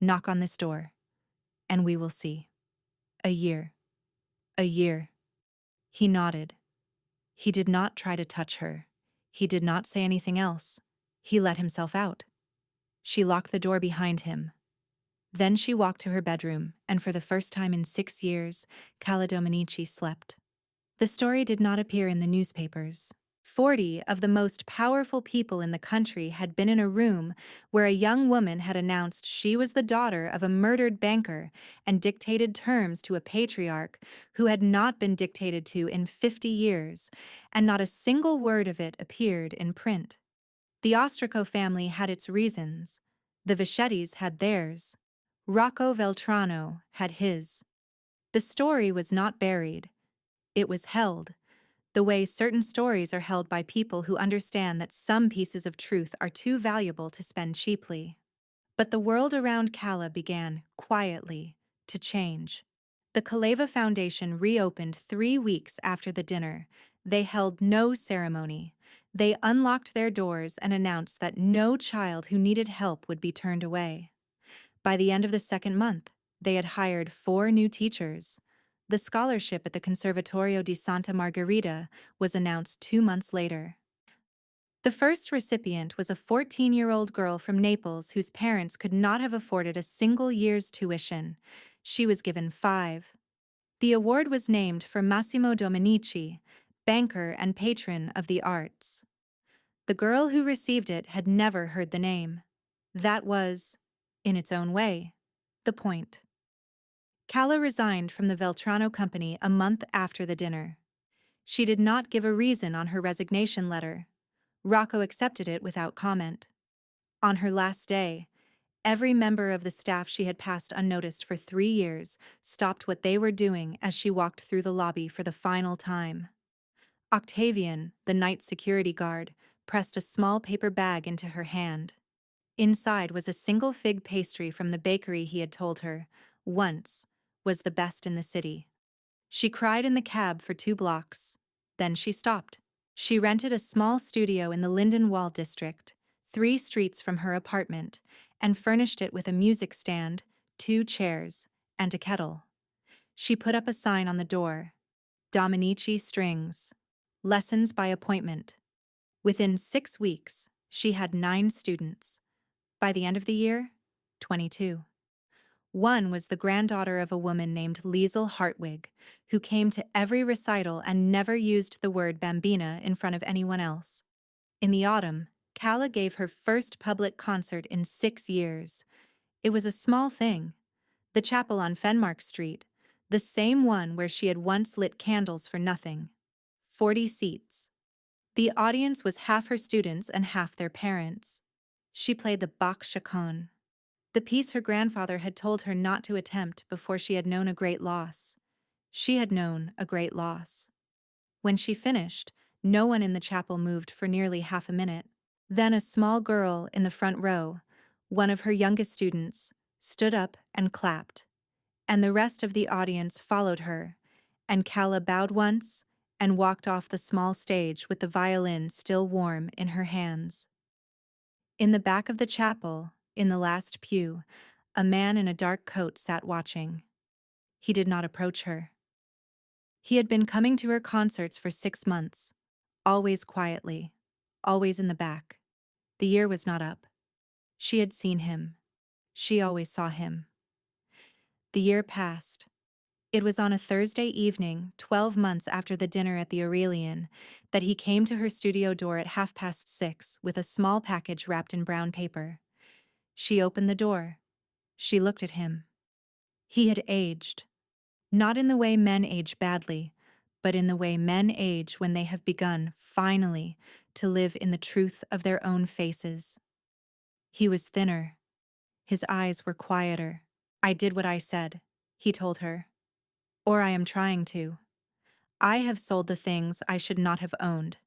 Knock on this door, and we will see. A year. A year." He nodded. He did not try to touch her. He did not say anything else. He let himself out. She locked the door behind him. Then she walked to her bedroom, and for the first time in 6 years, Cala Dominici slept. The story did not appear in the newspapers. 40 of the most powerful people in the country had been in a room where a young woman had announced she was the daughter of a murdered banker and dictated terms to a patriarch who had not been dictated to in 50 years, and not a single word of it appeared in print. The Ostraco family had its reasons. The Vichettis had theirs. Rocco Veltrano had his. The story was not buried. It was held, the way certain stories are held by people who understand that some pieces of truth are too valuable to spend cheaply. But the world around Cala began, quietly, to change. The Kaleva Foundation reopened 3 weeks after the dinner. They held no ceremony. They unlocked their doors and announced that no child who needed help would be turned away. By the end of the second month, they had hired 4 new teachers. The scholarship at the Conservatorio di Santa Margherita was announced 2 months later. The first recipient was a 14-year-old girl from Naples whose parents could not have afforded a single year's tuition. She was given 5. The award was named for Massimo Dominici, banker and patron of the arts. The girl who received it had never heard the name. That was, in its own way, the point. Cala resigned from the Veltrano company a month after the dinner. She did not give a reason on her resignation letter. Rocco accepted it without comment. On her last day, every member of the staff she had passed unnoticed for 3 years stopped what they were doing as she walked through the lobby for the final time. Octavian, the night security guard, pressed a small paper bag into her hand. Inside was a single fig pastry from the bakery he had told her, once, was the best in the city. She cried in the cab for 2 blocks. Then she stopped. She rented a small studio in the Lindenwall district, 3 streets from her apartment, and furnished it with a music stand, 2 chairs, and a kettle. She put up a sign on the door, Dominici Strings, lessons by appointment. Within 6 weeks, she had 9 students. By the end of the year, 22. One was the granddaughter of a woman named Liesel Hartwig, who came to every recital and never used the word bambina in front of anyone else. In the autumn, Cala gave her first public concert in 6 years. It was a small thing. The chapel on Fenmark Street, the same one where she had once lit candles for nothing. 40 seats. The audience was half her students and half their parents. She played the Bach chaconne, the piece her grandfather had told her not to attempt before she had known a great loss. She had known a great loss. When she finished, no one in the chapel moved for nearly half a minute. Then a small girl in the front row, one of her youngest students, stood up and clapped, and the rest of the audience followed her, and Cala bowed once and walked off the small stage with the violin still warm in her hands. In the back of the chapel, in the last pew, a man in a dark coat sat watching. He did not approach her. He had been coming to her concerts for 6 months, always quietly, always in the back. The year was not up. She had seen him. She always saw him. The year passed. It was on a Thursday evening, 12 months after the dinner at the Aurelian, that he came to her studio door at 6:30 with a small package wrapped in brown paper. She opened the door. She looked at him. He had aged. Not in the way men age badly, but in the way men age when they have begun, finally, to live in the truth of their own faces. He was thinner. His eyes were quieter. I did what I said, he told her. Or I am trying to. I have sold the things I should not have owned.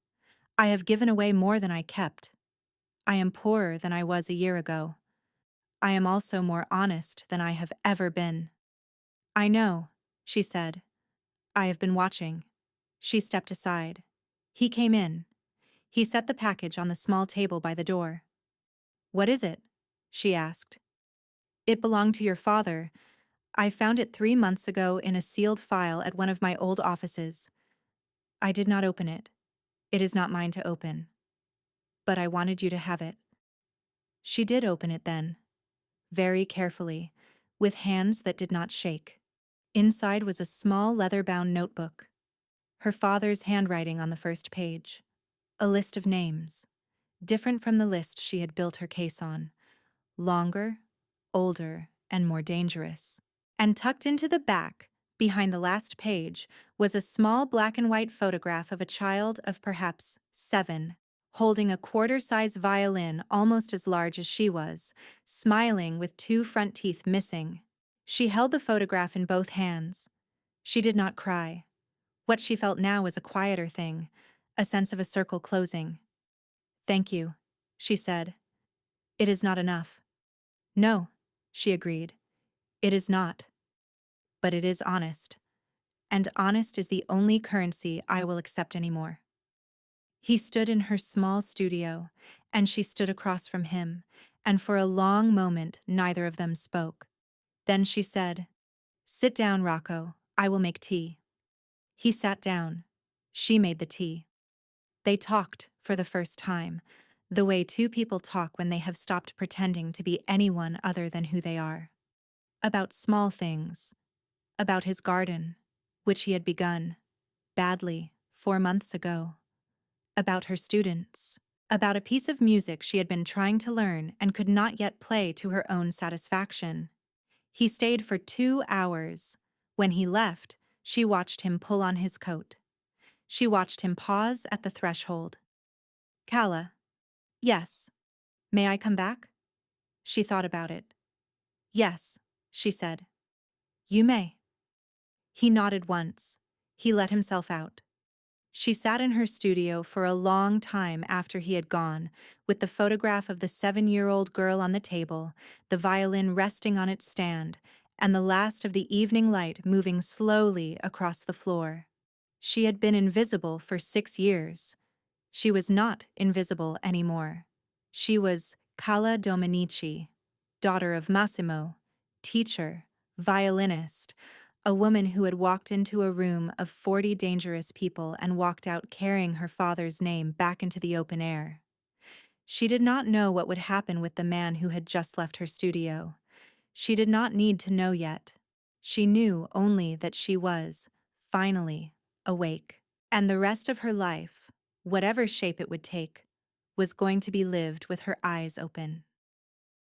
I have given away more than I kept. I am poorer than I was a year ago. I am also more honest than I have ever been. I know, she said. I have been watching. She stepped aside. He came in. He set the package on the small table by the door. What is it? She asked. It belonged to your father. I found it 3 months ago in a sealed file at one of my old offices. I did not open it. It is not mine to open. But I wanted you to have it. She did open it then, very carefully, with hands that did not shake. Inside was a small leather-bound notebook. Her father's handwriting on the first page. A list of names, different from the list she had built her case on. Longer, older, and more dangerous. And tucked into the back, behind the last page, was a small black and white photograph of a child of perhaps 7, holding a quarter-size violin almost as large as she was, smiling with 2 front teeth missing. She held the photograph in both hands. She did not cry. What she felt now was a quieter thing, a sense of a circle closing. Thank you, she said. It is not enough. No, she agreed. It is not. But it is honest. And honest is the only currency I will accept anymore. He stood in her small studio, and she stood across from him, and for a long moment neither of them spoke. Then she said, Sit down, Rocco. I will make tea. He sat down. She made the tea. They talked for the first time, the way 2 people talk when they have stopped pretending to be anyone other than who they are. About small things. About his garden, which he had begun, badly, 4 months ago. About her students. About a piece of music she had been trying to learn and could not yet play to her own satisfaction. He stayed for 2 hours. When he left, she watched him pull on his coat. She watched him pause at the threshold. Calla. Yes. May I come back? She thought about it. Yes, she said. You may. He nodded once. He let himself out. She sat in her studio for a long time after he had gone, with the photograph of the 7-year-old girl on the table, the violin resting on its stand, and the last of the evening light moving slowly across the floor. She had been invisible for 6 years. She was not invisible anymore. She was Calla Domenici, daughter of Massimo, teacher, violinist, a woman who had walked into a room of 40 dangerous people and walked out carrying her father's name back into the open air. She did not know what would happen with the man who had just left her studio. She did not need to know yet. She knew only that she was, finally, awake. And the rest of her life, whatever shape it would take, was going to be lived with her eyes open.